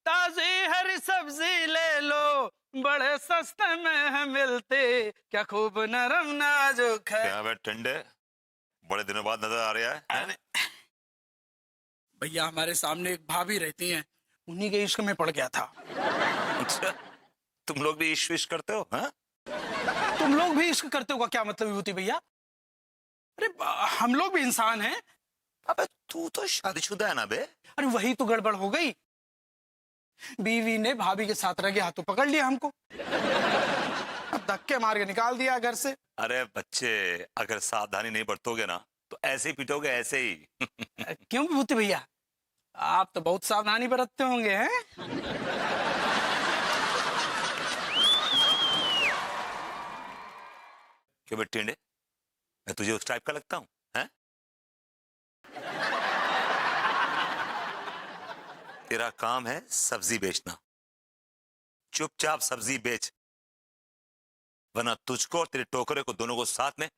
ताजी हरी सब्जी ले लो, बड़े सस्ते में है मिलते, क्या खूब नरम नाजुक है। क्या बे टंडे, बड़े दिनों बाद नजर आ रहा है? अरे भैया, हमारे सामने एक भाभी रहती हैं, उन्हीं के इश्क में पड़ गया था। अच्छा, तुम लोग भी इश्क विश करते हो? हाँ? तुम लोग भी इश्क करते हो का क्या मतलब विभूति भैया? अरे हम लोग भी इंसान हैं। अबे तू तो शादीशुदा है ना बे? अरे वही तो गड़बड़ हो गई, बीवी ने भाभी के साथ रह के हाथों पकड़ लिया हमको, अब धक्के मार के निकाल दिया घर से। अरे बच्चे, अगर सावधानी नहीं बरतोगे ना तो ऐसे ही पिटोगे, ऐसे ही। क्यों विभूति भैया, आप तो बहुत सावधानी बरतते होंगे हैं? क्यों बे टिंडे, मैं तुझे उस टाइप का लगता हूँ? हैं? तेरा काम है सब्जी बेचना, चुपचाप सब्जी बेच, वरना तुझको और तेरे टोकरे को दोनों को साथ में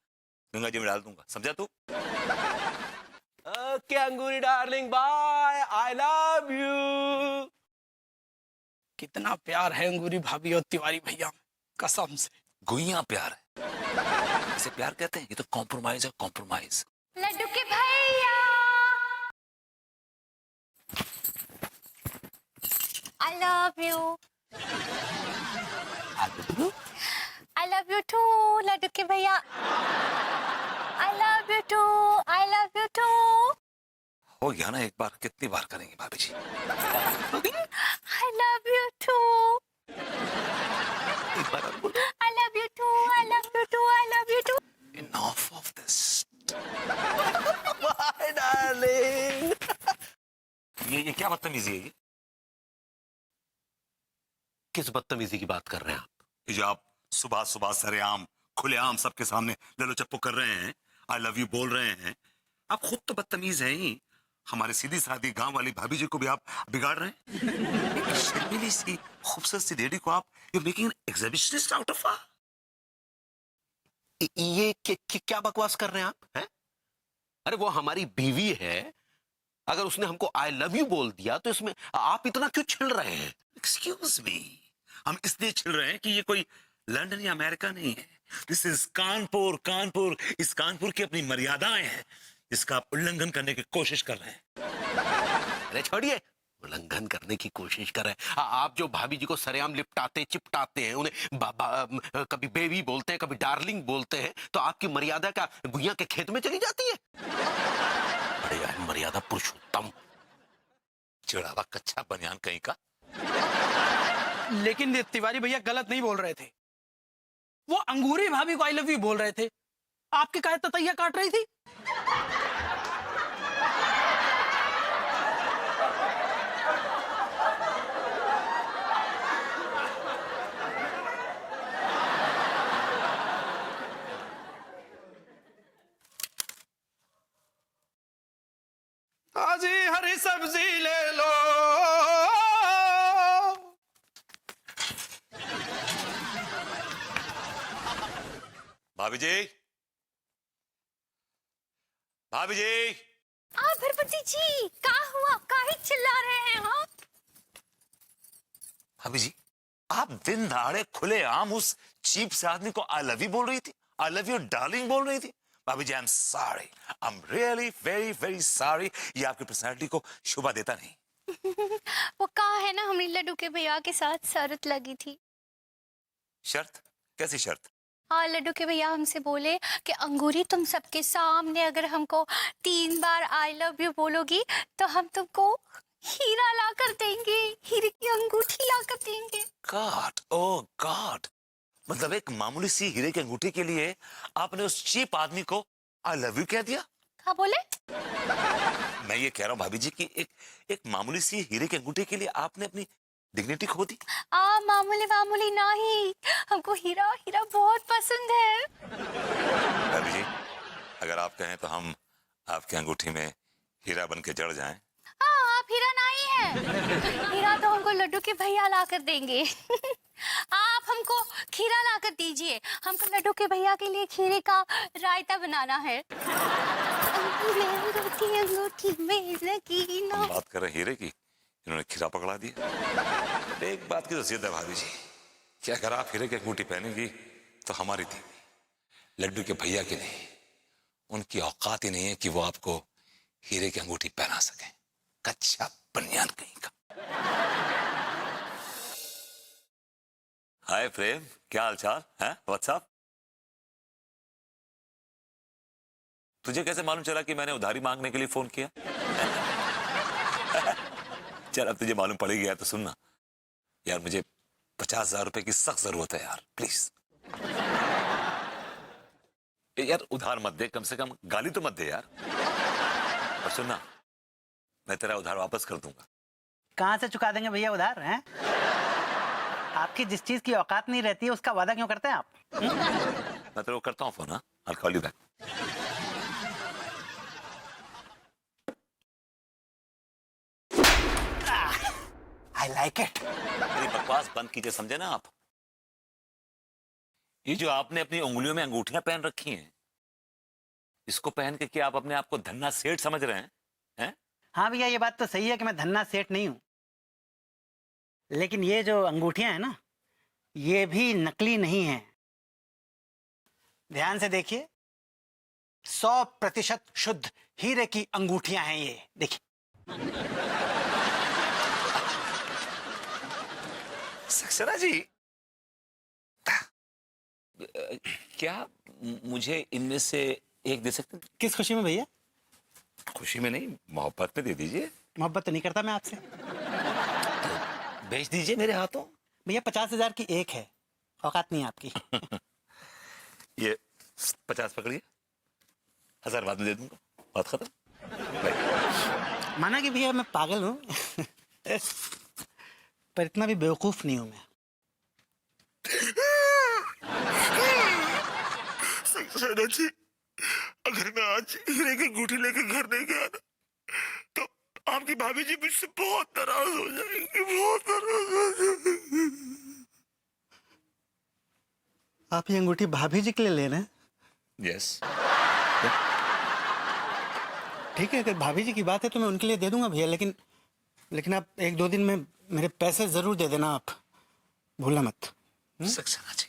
गंगा जी में डाल दूंगा, समझा तू? Okay Angoori darling, bye, I love you. कितना प्यार है अंगूरी भाभी और तिवारी भैया में, कसम से। गुइया प्यार है, इसे प्यार कहते हैं? ये तो कॉम्प्रोमाइज है, कॉम्प्रोमाइज। लड्डू के भैया, I love you. I love you too, Laddu के भैया। I love you too, I love you too. हो गया ना एक बार, कितनी बार करेंगे भाभी जी? I love you too. एक बार और बोलो। I love you too, I love you too, I love you too. Enough of this. Bye darling. ये क्या बदतमीजी है ये? किस बदतमीजी की बात कर रहे हैं आप? ये जो आप सुबह सुबह सरेआम खुलेआम सबके सामने ललो चप्पू कर रहे हैं, आई लव यू बोल रहे हैं, आप खुद तो बदतमीज हैं ही, हमारे सीधी सादी गांव वाली भाभी जी को भी आप बिगाड़ रहे हैं। एक शर्मीली सी खूबसूरत सी लेडी को आप you making an exhibitionist out of her. ये क्या बकवास कर रहे हैं आप? हैं? अरे वो हमारी बीवी है, अगर उसने हमको आई लव यू बोल दिया तो इसमें आप इतना क्यों छिल रहे हैं? एक्सक्यूज मी, हम इसलिए छिल रहे हैं कि ये कोई लंदन या अमेरिका नहीं है, दिस इज कानपुर। कानपुर, इस कानपुर की अपनी मर्यादाएं हैं जिसका आप उल्लंघन करने की कोशिश कर रहे हैं। अरे छोड़िए, उल्लंघन करने की कोशिश कर रहे हैं। आप जो भाभी जी को सरेआम लिपटाते चिपटाते हैं, उन्हें कभी बेबी बोलते हैं, कभी डार्लिंग बोलते हैं, तो आपकी मर्यादा का गुइया के खेत में चली जाती है। बड़े यार मर्यादा पुरुषोत्तम, चिड़ावा कच्चा बनियान कहीं का। लेकिन ये तिवारी भैया गलत नहीं बोल रहे थे, वो अंगूरी भाभी को आई लव यू बोल रहे थे, आपके काहे ततैया काट रही थी। ताजी हरी सब्जी ले लो, भाभी जी, भाभी जी, भरपति जी, का हुआ? काहे चिल्ला रहे हैं? हाँ, भाभी जी, आप दिन दहाड़े खुले आम उस चीप से आदमी को आई लव यू बोल रही थी, आई लव यू डार्लिंग बोल रही थी। भाभी जी, I am sorry, I am really very very sorry, ये आपकी पर्सनालिटी को शोभा देता नहीं। वो कहा है ना, हमारी लड्डू के भैया के साथ शर्त लगी थी। शर्त? कैसी शर्त? हाँ, लड्डू के भैया हमसे बोले कि अंगूरी, तुम सबके सामने अगर हमको 3 बार आई लव यू बोलोगी तो हम तुमको हीरा ला कर देंगे, हीरे की अंगूठी ला कर देंगे। गॉड, ओह गॉड, मतलब एक मामूली सी हीरे की अंगूठी के लिए आपने उस चीप आदमी को आई लव यू कह दिया? क्या बोले? मैं ये कह रहा हूँ भाभी जी कि एक मामूली सी हीरे की अंगूठी के लिए आपने अपनी डिग्निटी खो दी। मामूली मामूली नहीं, हमको हीरा हीरा बहुत पसंद है। भाभी जी, अगर आप कहें तो हम आपकी अंगूठी में हीरा बन के जड़ जाएं। आप हीरा नहीं है, हीरा तो हमको लड्डू के भैया ला कर देंगे। आप हमको खीरा ला कर दीजिए, हमको लड्डू के भैया के लिए खीरे का रायता बनाना है। हम बात कर रहे हैं हीरे की, इन्होंने खीरा पकड़ा दिया। एक बात की तो जिद है भाभी जी कि अगर आप हीरे की अंगूठी पहनेंगी तो हमारी थी, लड्डू के भैया की नहीं। उनकी औकात ही नहीं है कि वो आपको हीरे की अंगूठी पहना सके। कच्चा बनियान कहीं का। हाय प्रेम, क्या हालचाल है? व्हाट्सअप? तुझे कैसे मालूम चला कि मैंने उधारी मांगने के लिए फोन किया? चल अब तुझे मालूम पड़ गया तो सुनना यार, मुझे 50,000 रुपए की सख्त जरूरत है यार, प्लीज। यार उधार मत दे, कम से कम गाली तो मत दे यार। और सुनना, मैं तेरा उधार वापस कर दूंगा। कहाँ से चुका देंगे भैया उधार हैं? आपकी जिस चीज की औकात नहीं रहती है उसका वादा क्यों करते हैं आप? मैं तेरे को करता हूँ फोन। हाँ, I'll call you back। I like it। मेरी बकवास बंद कीजिए, समझे ना आप? ये जो आपने अपनी उंगलियों में अंगूठियां पहन रखी हैं, इसको पहन के क्या आप अपने आप को धन्ना सेठ समझ रहे हैं? हैं? हाँ भैया, ये बात तो सही है कि मैं धन्ना सेठ नहीं हूँ, लेकिन ये जो अंगूठियां हैं ना, ये भी नकली नहीं है। ध्यान से देखिए, 100% शुद्ध हीरे की अंगूठियां हैं ये, देखिए। सक्सेना जी, क्या मुझे इनमें से एक दे सकते हैं? किस खुशी में भैया? खुशी में नहीं, मोहब्बत में दे दीजिए। मोहब्बत तो नहीं करता मैं आपसे। भेज दीजिए मेरे हाथों। भैया 50,000 की एक है, औकात नहीं है आपकी। ये 50 पकड़िए, 1000 बाद में दे दूंगा, बात खत्म। माना कि भैया मैं पागल हूँ, पर इतना भी बेवकूफ नहीं हूं मैं। सक्सेना जी, अगर मैं आज हीरे की अंगूठी लेकर घर नहीं गया ना, तो आपकी भाभी जी मुझसे बहुत नाराज हो जाएंगी, बहुत नाराज हो जाएंगी। आप ये अंगूठी भाभी जी के लिए ले रहे हैं? यस। ठीक है, अगर भाभी जी की बात है तो मैं उनके लिए दे दूंगा भैया, लेकिन आप 1-2 दिन में मेरे पैसे जरूर दे देना, आप भूलना मत। सक्सेना जी,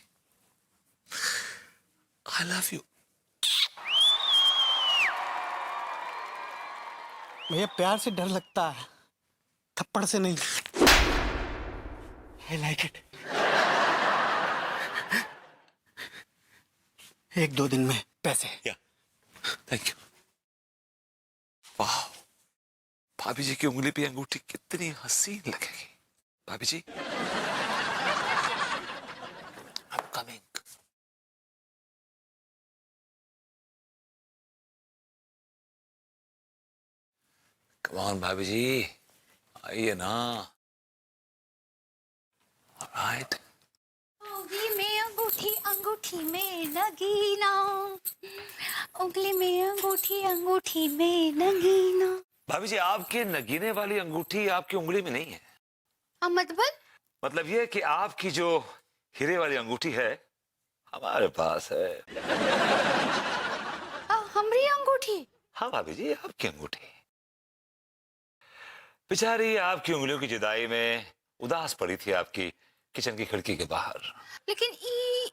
आई लव यू। भैया प्यार से डर लगता है, थप्पड़ से नहीं। आई लाइक इट। 1-2 दिन में पैसे। या, थैंक यू। वाह, भाभी जी की उंगली पे अंगूठी कितनी हसीन लगेगी। भाभी जी, I'm coming। Come on भाभी जी, आइए ना। Alright। उंगली में अंगूठी, अंगूठी में नगीना, उंगली में अंगूठी, अंगूठी में नगीना। भाभी जी, आपके नगीने वाली अंगूठी आपकी उंगली में नहीं है। मतलब ये कि आपकी जो हीरे वाली अंगूठी है हमारे पास है। हमारी अंगूठी? हाँ भाभी जी, आपकी अंगूठी। बेचारी आपकी उंगलियों की जुदाई में उदास पड़ी थी आपकी किचन की खिड़की के बाहर। लेकिन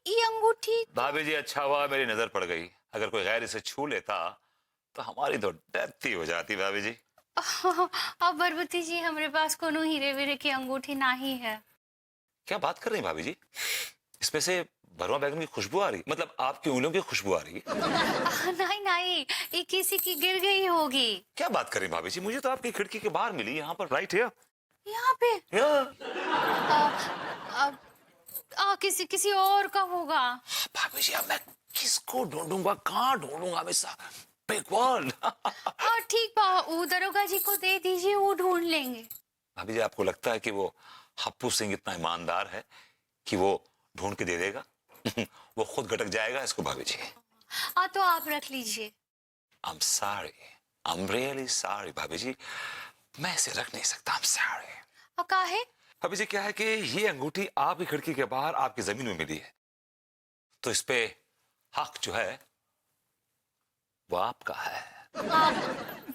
ई अंगूठी। भाभी जी, अच्छा हुआ मेरी नजर पड़ गई, अगर कोई गैर इसे छू लेता तो हमारी तो डेथ ही हो जाती। भाभी जी, अब बरबती जी, हमारे पास कोनो हीरे वीरे की अंगूठी नहीं है। क्या बात कर रही हैं भाभी जी? इसमें से भरवा बैगन की खुशबू आ रही, मतलब आपकी उंगलियों की खुशबू आ रही है। नहीं नहीं, ये किसी की गिर गई होगी। क्या बात कर रही हैं भाभी जी? मुझे तो आपकी खिड़की के बाहर मिली, यहाँ पर, राइट हियर। यहाँ पे? किसी और का होगा। भाभी जी, अब मैं किसको ढूंढूंगा, कहाँ ढूंढूंगा मैं? Big world. ठीक बा, वो दरोगा जी को दे दीजिए, वो ढूंढ लेंगे। भाभी जी, आपको लगता है कि वो हप्पू सिंह इतना ईमानदार है कि वो ढूंढ के दे देगा? वो खुद गटक जाएगा इसको भाभी जी। तो आप रख लीजिए। I'm sorry, I'm really sorry भाभी जी, मैं इसे रख नहीं सकता। I'm sorry। काहे? भाभी जी, क्या है कि ये अंगूठी आपकी खिड़की के बाहर आपकी जमीन में मिली है, तो इस पे हक जो है वो आपका है। आप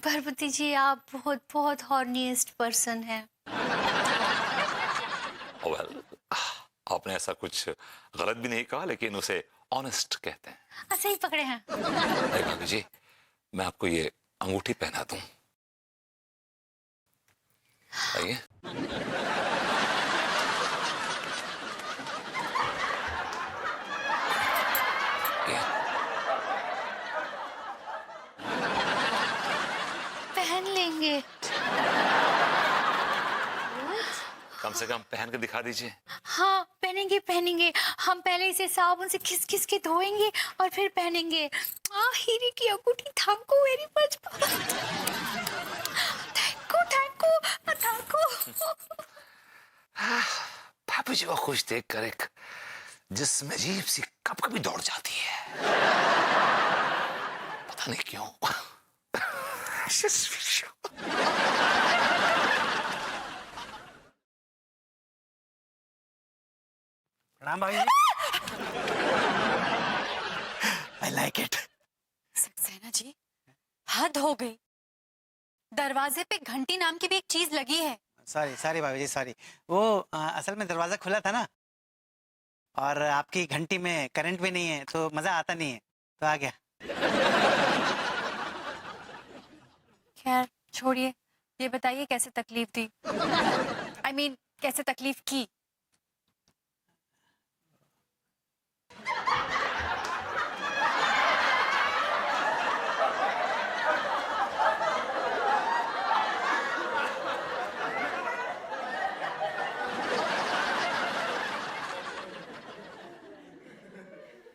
भरपति जी, आप बहुत बहुत हॉर्नीस्ट पर्सन हैं। वेल, आपने ऐसा कुछ गलत भी नहीं कहा, लेकिन उसे ऑनेस्ट कहते हैं। सही पकड़े हैं। अरे भाभी जी, मैं आपको ये अंगूठी पहना दूं? आइए। पहन लेंगे। कम से कम पहन के दिखा दीजिए। हाँ, पहनेंगे पहनेंगे। हम पहले इसे साबुन से घिस घिस के धोएंगे और फिर पहनेंगे। हीरे की अंगूठी, thank you very much. Thank you. भाभी जी को खुश देखकर एक जिस्म अजीब सी कब कभी दौड़ जाती है, पता नहीं क्यों। प्रणाम भाभी जी। I like it. Saxena ji, हद हो गई। दरवाजे पे घंटी नाम की भी एक चीज लगी है। सॉरी सॉरी भाभी जी, सॉरी। वो असल में दरवाजा खुला था ना, और आपकी घंटी में करंट भी नहीं है, तो मजा आता नहीं है, तो आ गया। खैर छोड़िए, ये बताइए कैसे तकलीफ दी? I mean, कैसे तकलीफ की?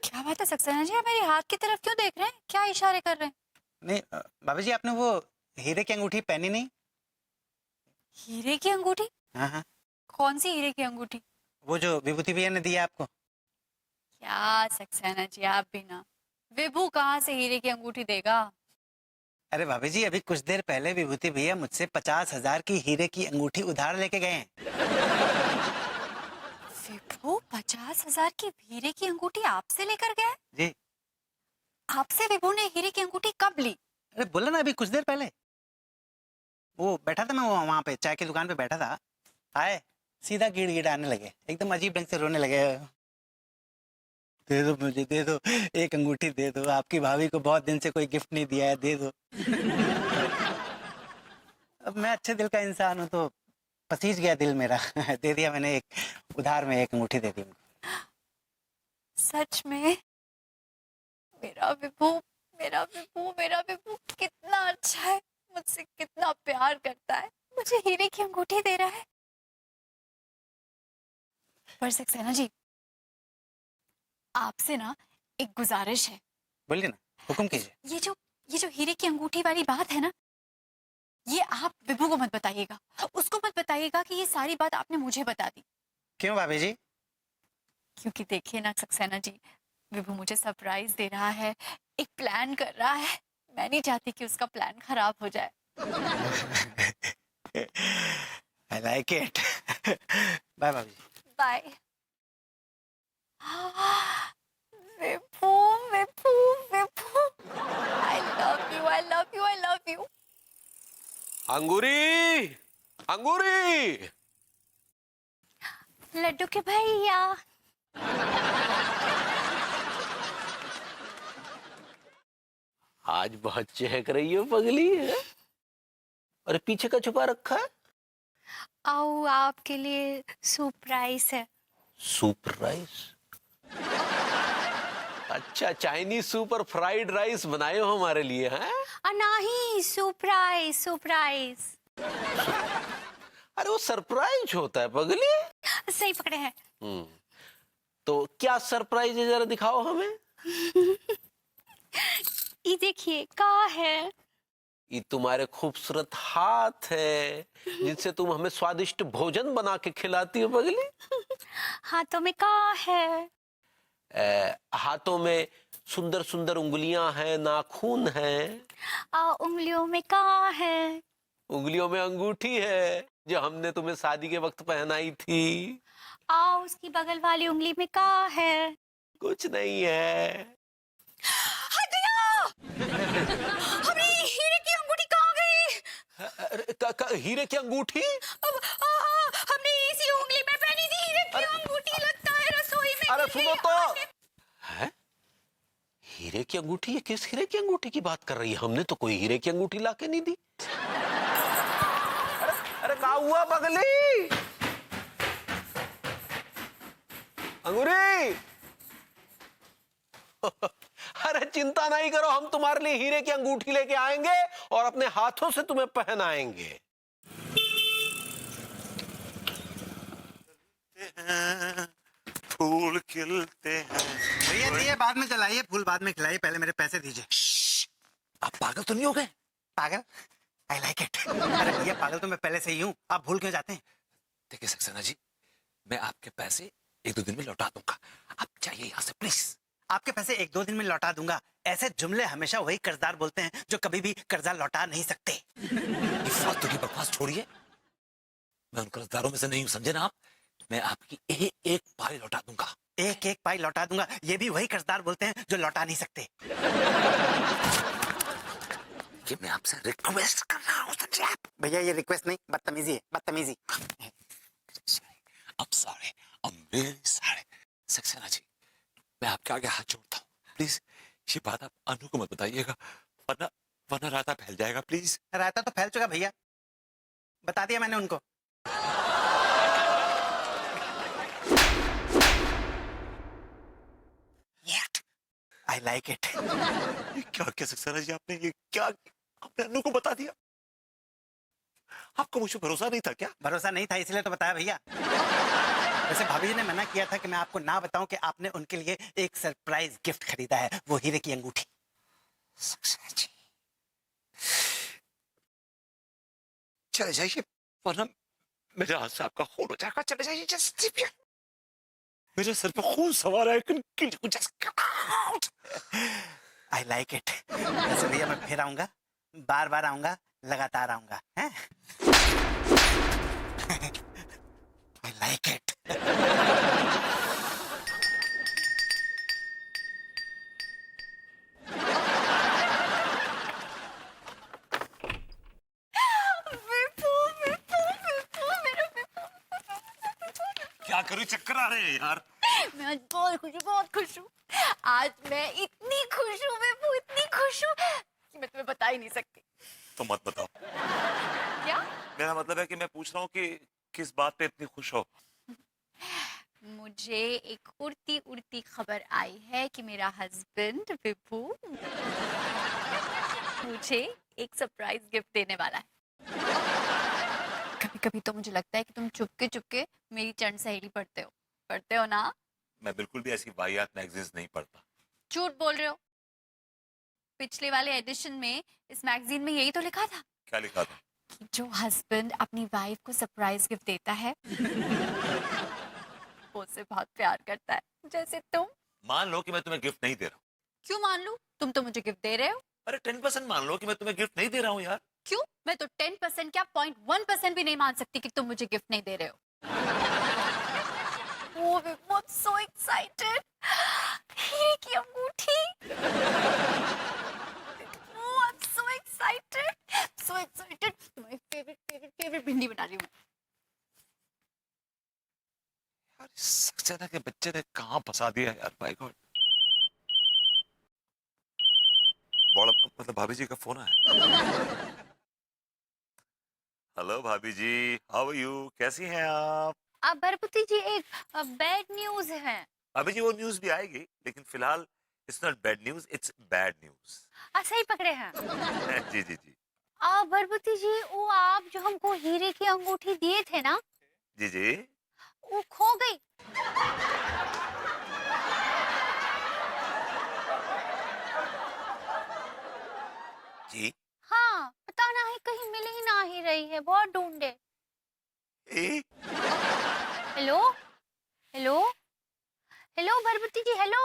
क्या बात है सक्सेना जी, आप मेरे हाथ की तरफ क्यों देख रहे हैं? क्या इशारे कर रहे हैं? नहीं भाभी जी, आपने वो हीरे की अंगूठी पहनी नहीं? हीरे की अंगूठी? हाँ हाँ, कौन सी हीरे की अंगूठी? वो जो विभूति भैया ने दिया आपको। क्या सक्सेना जी, आप भी ना। विभू कहाँ से हीरे की अंगूठी देगा? अरे भाभी जी, अभी कुछ देर पहले विभूति भैया मुझसे 50,000 की हीरे की अंगूठी उधार लेके गए हैं। विभू 50,000 की हीरे की अंगूठी आपसे लेकर गया? जी। आपसे विभू ने हीरे की अंगूठी कब ली? अरे बोला ना, अभी कुछ देर पहले। वो बैठा था, मैं वहां पे चाय की दुकान पे बैठा था, आए सीधा गिड़गिड़ाने लगे, एकदम अजीब ढंग से रोने लगे। दे दो मुझे, दे दो, एक अंगूठी दे दो, आपकी भाभी को बहुत दिन से कोई गिफ्ट नहीं दिया है, दे दो। अब मैं अच्छे दिल का इंसान हूँ, तो पसीज गया दिल मेरा। दे दिया मैंने, एक उधार में एक अंगूठी दे दी उनको। सच में? मेरा विभू, मेरा विभू, मेरा विभू कितना अच्छा है, मुझसे कितना प्यार करता है, मुझे हीरे की अंगूठी दे रहा है। पर सक्सेना जी, आपसे ना एक गुजारिश है। बोलिए ना, हुक्म कीजिए। ये जो हीरे की अंगूठी वाली बात है ना, ये आप विभू को मत बताइएगा, उसको मत बताइएगा कि ये सारी बात आपने मुझे बता दी। क्यों भाभी जी? क्योंकि देखिए ना सक्सेना जी, विभू मुझे सरप्राइज दे रहा है, एक प्लान कर रहा है। मैं नहीं चाहती कि उसका प्लान खराब हो जाए। I like it. बाय भाभी जी। Bye. Vibhu, Vibhu, Vibhu, I love you, I love you, I love you. Angoori, Angoori. Laddu के भैया। आज बहुत चहक रही हो पगली है। अरे पीछे का छुपा रखा है? आओ, आपके लिए सरप्राइज है। Soup rice? अच्छा, चाइनीज सूप और फ्राइड राइस बनाए हो हमारे लिए हैं? नहीं, सरप्राइज सरप्राइज। अरे वो सरप्राइज होता है पगली। सही पकड़े हैं। तो क्या सरप्राइज है, जरा दिखाओ हमें। ये देखिए, क्या है? ये तुम्हारे खूबसूरत हाथ है, जिनसे तुम हमें स्वादिष्ट भोजन बना के खिलाती हो पगली। हाथों में क्या है? हाथों में सुंदर सुंदर उंगलियां हैं, नाखून हैं। उंगलियों में क्या है? उंगलियों में अंगूठी है, जो हमने तुम्हें शादी के वक्त पहनाई थी। उसकी बगल वाली उंगली में क्या है? कुछ नहीं है। हमारी हीरे की अंगूठी? हमने इसी उंगली में पहनी थी हीरे की अंगूठी, लगता है रसोई में अरे गिर सुनो गई। तो, है हीरे की अंगूठी? ये किस हीरे की अंगूठी की बात कर रही है? हमने तो कोई हीरे की अंगूठी लाके नहीं दी। अरे क्या हुआ बगली? अंगूरी अरे चिंता नहीं करो, हम तुम्हारे लिए हीरे की अंगूठी लेके आएंगे और अपने हाथों से तुम्हें पहनाएंगे। फूल खिलते हैं। भैया दिए बाद में चलाइए, फूल बाद में खिलाइए, पहले मेरे पैसे दीजिए। आप पागल तो नहीं हो गए? पागल? आई लाइक इट। अरे भैया पागल तो मैं पहले से ही हूँ, आप भूल क्यों जाते हैं? देखिए सक्सेना जी, मैं आपके पैसे 1-2 दिन में लौटा दूंगा। आप जाइए यहाँ से प्लीज। आपके पैसे 1-2 दिन में लौटा दूंगा, ऐसे जुमले हमेशा वही कर्जदार बोलते हैं जो कभी भी कर्जा लौटा नहीं सकते। ये फालतू की बकवास छोड़िए। मैं उन कर्जदारों में से नहीं हूँ, समझे ना आप? मैं आपकी एक पाई लौटा दूंगा। एक एक पाई लौटा दूंगा, ये भी वही कर्जदार बोलते हैं जो लौटा नहीं सकते। ये मैं आपसे रिक्वेस्ट कर रहा हूँ, समझे आप? भैया ये रिक्वेस्ट नहीं, बदतमीजी है, बदतमीजी। I'm sorry, I'm really sorry। Saxena ji, मैं आपके आगे हाथ जोड़ता हूँ, प्लीज ये बात आप अनु को मत बताइएगा, वरना राता फैल जाएगा, प्लीज। रायता तो फैल चुका भैया, बता दिया मैंने उनको। आई लाइक इट। ये क्या क्या सक्सेना जी, आपने ये क्या आपने अनु को बता दिया? आपको मुझे भरोसा नहीं था क्या? भरोसा नहीं था इसलिए तो बताया भैया। वैसे भाभी जी ने मना किया था कि मैं आपको ना बताऊं कि आपने उनके लिए एक सरप्राइज गिफ्ट खरीदा है, वो हीरे की अंगूठी। सक्सेना जी, चले जाइए, वरना मेरे हाथ से आपका खून हो जाएगा। चले जाइए, जस्ट मेरे सर पे खून सवार है। Just I like it. वैसे भैया मैं फिर आऊंगा, बार बार आऊंगा, लगातार आऊंगा, हैं? आई लाइक इट। क्या करूं, चक्कर आ रहे हैं यार। मैं आज बहुत खुश हूँ। आज मैं इतनी खुश हूँ विभू, इतनी खुश हूँ कि मैं तुम्हें बता ही नहीं सकती। तो मत बताओ। क्या? मेरा मतलब है कि मैं पूछ रहा हूँ कि किस बात पे इतनी खुश हो? मुझे एक उड़ती उड़ती खबर आई है कि मेरा हस्बैंड विभू मुझे एक सरप्राइज गिफ्ट देने वाला है। कभी कभी तो मुझे लगता है कि तुम चुपके चुपके मेरी चंड सहेली पढ़ते हो ना? मैं बिल्कुल भी ऐसी वाहियात मैगजीन्स नहीं पढ़ता। झूठ बोल रहे हो। पिछले वाले एडिशन में इस मैगजीन में यही तो लिखा था क्या लिखा था? कि जो हस्बैंड अपनी वाइफ को सरप्राइज गिफ्ट देता है वो उससे बहुत प्यार करता है, जैसे तुम। मान लो कि मैं तुम्हें गिफ्ट नहीं दे रहा हूँ। क्यों मान लूं? तुम तो मुझे गिफ्ट दे रहे हो। अरे 10% मान लो कि मैं तुम्हें गिफ्ट नहीं दे रहा हूँ यार। क्यों? मैं तो 10% क्या 0.1% भी नहीं मान सकती कि तुम मुझे गिफ्ट नहीं दे रहे हो। Oh, I'm so excited! हीरे की अंगूठी। Oh, I'm so excited! So excited! My favorite भिंडी बना रही हूँ मैं। यार सक्सेना के बच्चे ने कहाँ फंसा दिया यार, बाय गॉड। बड़ा मतलब भाभी जी का फोन आया। हेलो भाभी जी, हाउ आर यू? कैसी हैं आप? अब भरपुती जी एक बैड न्यूज है। भाभी जी वो न्यूज भी आएगी, लेकिन फिलहाल it's not bad news, it's bad news. सही पकड़े हैं। जी जी जी। भरपुती जी, वो आप जो हमको हीरे की अंगूठी दिए थे ना, जी जी। वो खो गई। जी। हाँ, पता नहीं कहीं मिल ही ना ही रही है, बहुत ढूंढे। ए? हेलो हेलो हेलो भरपुती जी, हेलो।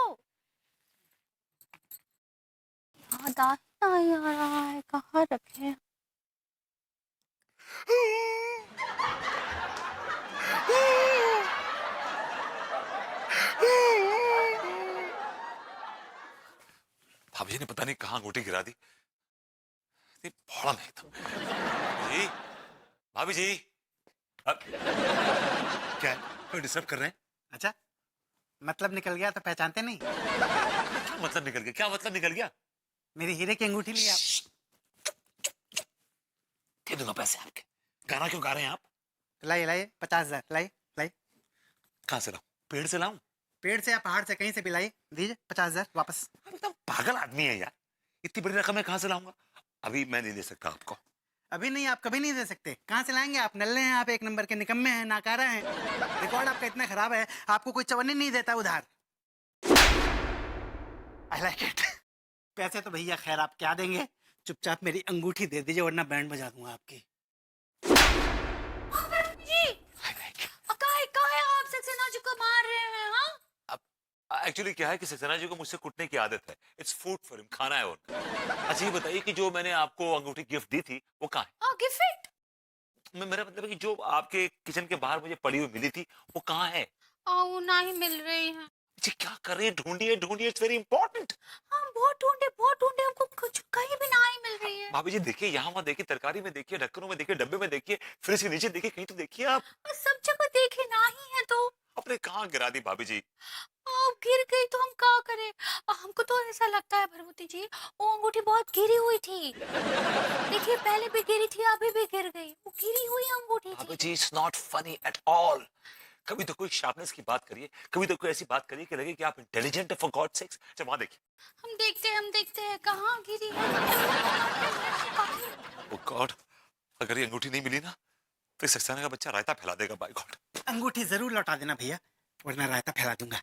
याद आ नहीं आ रहा है, कहाँ रखे? भाभी जी ने पता नहीं कहाँ अंगूठी गिरा दी। भोला मैं एकदम। जी, भाभी जी, अब क्या है? कोई डिस्टर्ब कर रहे हैं? अच्छा, मतलब निकल गया तो पहचानते नहीं? क्या मतलब निकल गया? क्या मतलब निकल गया? मेरी हीरे की अंगूठी ली आप। दे दूंगा पैसे आपके। गाना क्यों गा रहे हैं आप? लाइए लाइए 50,000 लाइए लाइए। कहाँ से लाऊं? पेड़ से लाऊं? पेड़ से या पहाड़ से कहीं से भी लाइए, दीजिए 50,000 वापस। आप एकदम पागल आदमी है यार। इतनी बड़ी रकम मैं कहाँ से लाऊंगा? अभी मैं नहीं दे सकता आपको। अभी नहीं, आप कभी नहीं दे सकते। कहाँ से लाएंगे आप? नल्ले हैं आप, एक नंबर के निकम्मे हैं, नाकारा हैं। रिकॉर्ड आपका इतना खराब है, आपको कोई चवन्नी नहीं देता उधार। आई लाइक इट। पैसे तो भैया खैर आप क्या देंगे, चुपचाप मेरी अंगूठी दे दीजिए वरना बैंड बजा दूंगा आपकी। जी काहे आप सक्सेना जी को मार रहे हैं? हाँ, एक्चुअली क्या है कि सक्सेना जी को मुझसे कुटने की आदत है। इट्स फूड फॉर हिम, खाना है उनका। अच्छा ये बताइए कि जो मैंने आपको अंगूठी गिफ्ट दी थी वो कहाँ है? गिफ्ट मेरा मतलब है कि जो आपके किचन के बाहर मुझे पड़ी हुई मिली थी वो कहाँ है? वो नहीं मिल रही है। जी क्या कर रही है? ढूंढिए ढूंढिए, इट्स वेरी इंपॉर्टेंट। हम बहुत ढूंढे हमको कुछ कहीं भी नहीं मिल रही है। भाभी जी देखिए, यहाँ वहाँ देखिए, तरकारी में देखिए, ढक्कनों में देखिए, डब्बे में देखिए, फ्रिज के नीचे देखिए, कहीं तो देखिए आप। सब जगह देखे नहीं है तो आपने कहाँ गिरा दी भाभी जी? आप गिर गई तो हम क्या करें? हमको तो ऐसा लगता है भरभूति जी, वो अंगूठी बहुत गिरी हुई थी। देखिए पहले भी गिरी थी, अभी भी गिर गई। वो गिरी हुई अंगूठी भाभी थी। जी it's not funny at all. कभी तो कोई शार्पनेस की बात करिए, कभी तो कोई ऐसी बात करिए कि लगे कि आप इंटेलिजेंट है फॉर गॉड सेक्स। अच्छा वहां देखिए। हम देखते हैं कहाँ गिरी है। ओह गॉड, अगर ये अंगूठी नहीं मिली ना तो इस सक्सेना का बच्चा रायता फैला देगा। By God. अंगूठी जरूर लौटा देना भैया, वरना रायता फैला दूंगा।